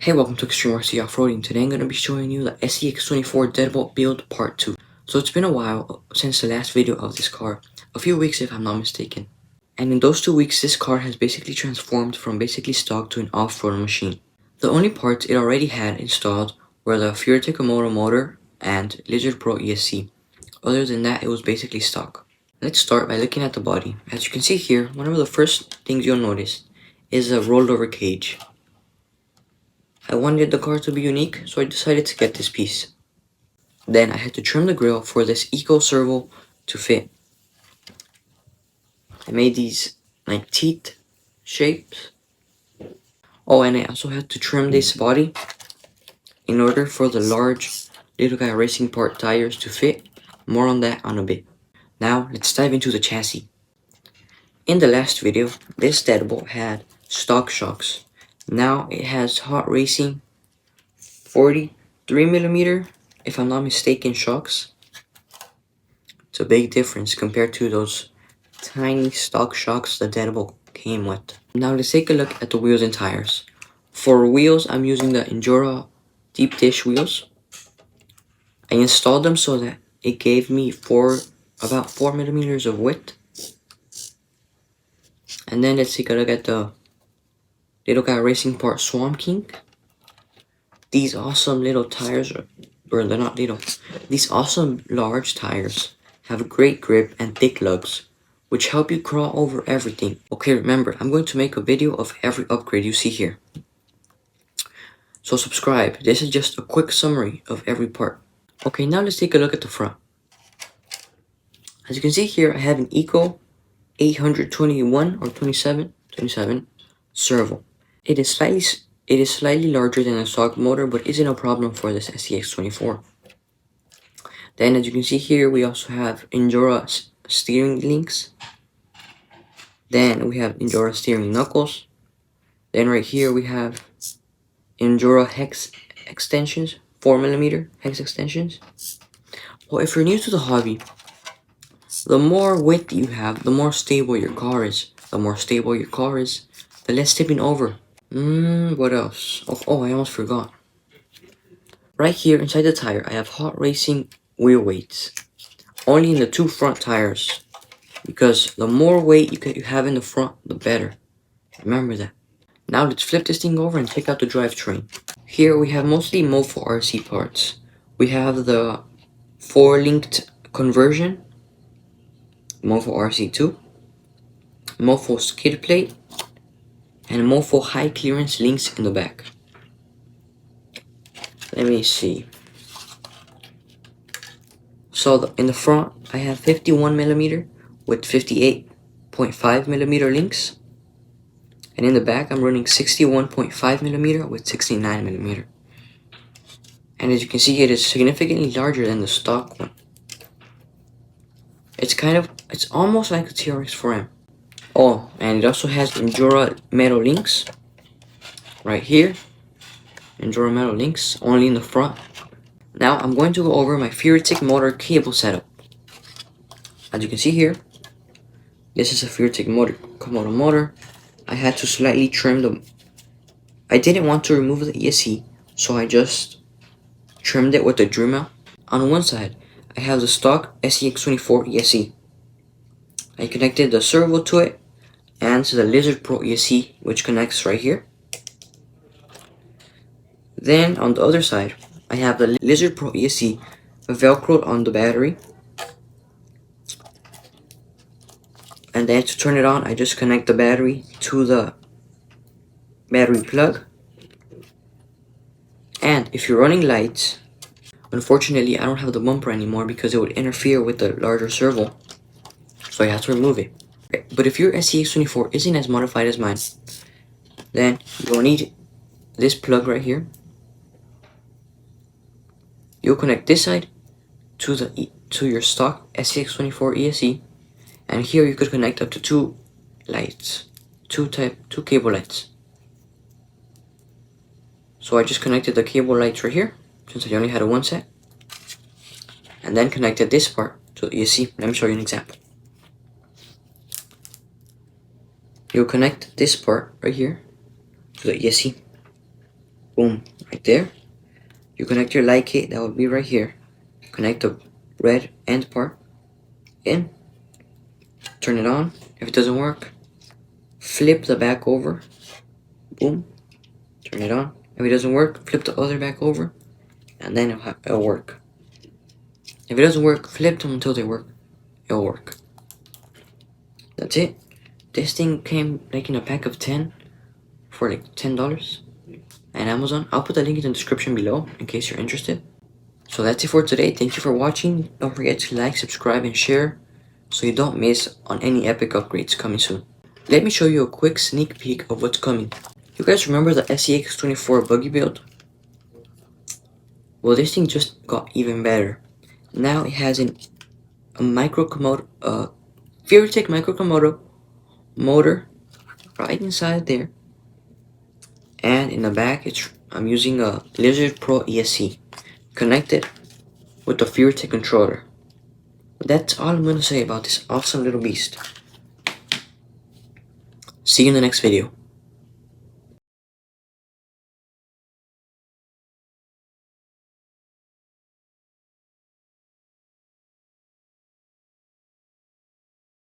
Hey, welcome to Extreme RC Off-Roading. Today I'm going to be showing you the SCX24 Deadbolt build part 2. So it's been a while since the last video of this car, a few weeks if I'm not mistaken. And in those 2 weeks this car has basically transformed from basically stock to an off-road machine. The only parts it already had installed were the Furitech motor and Lizard Pro ESC. Other than that, it was basically stock. Let's start by looking at the body. As you can see here, one of the first things you'll notice is a rolled over cage. I wanted the car to be unique, so I decided to get this piece. Then I had to trim the grille for this eco servo to fit. I made these like teeth shapes. Oh, and I also had to trim this body in order for the large little guy racing part tires to fit. More on that on a bit. Now let's dive into the chassis. In the last video, this Deadbolt had stock shocks. Now it has hot racing 43mm, if I'm not mistaken, shocks. It's a big difference compared to those tiny stock shocks the Deadbolt came with. Now let's take a look at the wheels and tires. For wheels, I'm using the Endura deep dish wheels. I installed them so that it gave me about 4mm of width. And then let's take a look at the Little Guy Racing Part Swamp King. These awesome little tires, or they're not little, these awesome large tires have great grip and thick lugs, which help you crawl over everything. Okay, remember, I'm going to make a video of every upgrade you see here. So subscribe. This is just a quick summary of every part. Okay, now let's take a look at the front. As you can see here, I have an Eco 821 or 27 servo. It is slightly larger than a stock motor, but isn't a problem for this SCX24. Then, as you can see here, we also have Endura steering links. Then we have Endura steering knuckles. Then right here we have Endura hex extensions, 4mm hex extensions. Well, if you're new to the hobby, the more width you have, the more stable your car is. The more stable your car is, the less tipping over. What else? Oh, I almost forgot. Right here inside the tire, I have hot racing wheel weights. Only in the two front tires, because the more weight you have in the front, the better. Remember that. Now let's flip this thing over and check out the drivetrain. Here we have mostly Mofo RC parts. We have the 4-linked conversion, Mofo RC2, Mofo skid plate, and Mofo high clearance links in the back. Let me see. So in the front, I have 51mm with 58.5mm links. And in the back, I'm running 61.5mm with 69mm. And as you can see, it is significantly larger than the stock one. It's almost like a TRX4M. Oh, and it also has Endura metal links. Right here. Endura metal links, only in the front. Now, I'm going to go over my Furitech motor cable setup. As you can see here, this is a Furitech motor. I had to slightly trim them. I didn't want to remove the ESC, so I just trimmed it with the Dremel. On one side, I have the stock SCX24 ESC. I connected the servo to it and to the Lizard Pro ESC, which connects right here. Then on the other side, I have the Lizard Pro ESC velcroed on the battery. And then to turn it on, I just connect the battery to the battery plug. And if you're running lights, unfortunately I don't have the bumper anymore because it would interfere with the larger servo, so I have to remove it. But if your SCX24 isn't as modified as mine, then you'll need this plug right here. You'll connect this side to your stock SCX24 ESC, and here you could connect up to two lights, two cable lights. So I just connected the cable lights right here, since I only had one set, and then connected this part to the ESC. Let me show you an example. You'll connect this part right here to the ESC. Boom, right there. You connect your light kit, that would be right here. Connect the red end part in. Turn it on. If it doesn't work, flip the back over. Boom. Turn it on. If it doesn't work, flip the other back over, and then it'll work. If it doesn't work, flip them until they work. It'll work. That's it. This thing came like in a pack of 10 for like $10 at Amazon. I'll put the link in the description below in case you're interested. So that's it for today. Thank you for watching. Don't forget to like, subscribe, and share so you don't miss on any epic upgrades coming soon. Let me show you a quick sneak peek of what's coming. You guys remember the SCX24 buggy build? Well, this thing just got even better. Now it has a micro Komodo, Furitech micro Komodo motor right inside there, and in the back I'm using a Lizard Pro ESC connected with the Furitech controller. That's all I'm gonna say about this awesome little beast. See you in the next video.